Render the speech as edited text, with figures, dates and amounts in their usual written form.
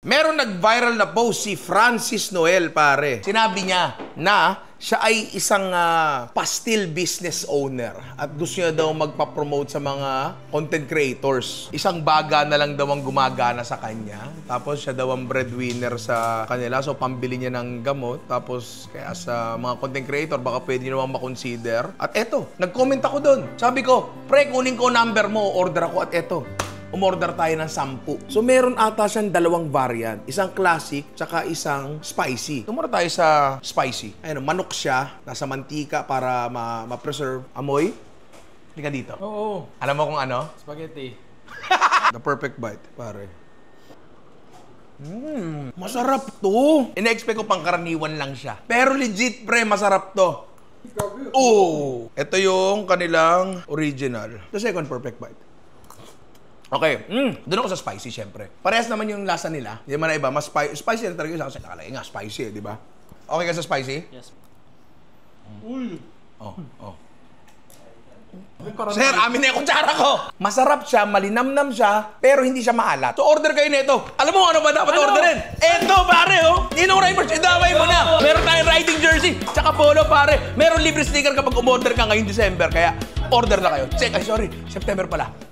Meron nag-viral na post si Francis Noel, pare. Sinabi niya na siya ay isang pastil business owner at gusto niya daw magpa-promote sa mga content creators. Isang baga na lang daw ang gumagana sa kanya. Tapos siya daw ang breadwinner sa kanila. So pambili niya ng gamot. Tapos kaya sa mga content creator, baka pwede nyo naman makonsider. At eto, nag-comment ako doon. Sabi ko, pre, kunin ko number mo, order ako at eto. Umorder tayo ng 10. So, meron ata siyang 2 variant. Isang classic, tsaka isang spicy. Tumura tayo sa spicy. Ayun, manok siya. Nasa mantika para ma-preserve. Amoy? Hindi ka dito. Oo. Alam mo kung ano? Spaghetti. The perfect bite, pare. Masarap to. Ina-expect ko pang karaniwan lang siya. Pero legit, pre, masarap to. Oh! Ito yung kanilang original. The second perfect bite. Okay, doon ako sa spicy, syempre. Parehas naman yung lasa nila. Hindi naman na iba. Mas spicy na talaga yung lasa. Nakalagay nga, spicy di ba? Okay ka sa spicy? Yes. Uy! Oh. Sir, amin na yung kutsara ko! Masarap siya, malinamnam siya, pero hindi siya maalat. So, order kayo nito. Alam mo ano ba dapat orderin? Eto, pare, oh! Ninong Rivers, idamay mo na! Meron tayong riding jersey, tsaka polo, pare. Meron libre sticker kapag umorder ka ngayong December, kaya order na kayo. Check, September pala.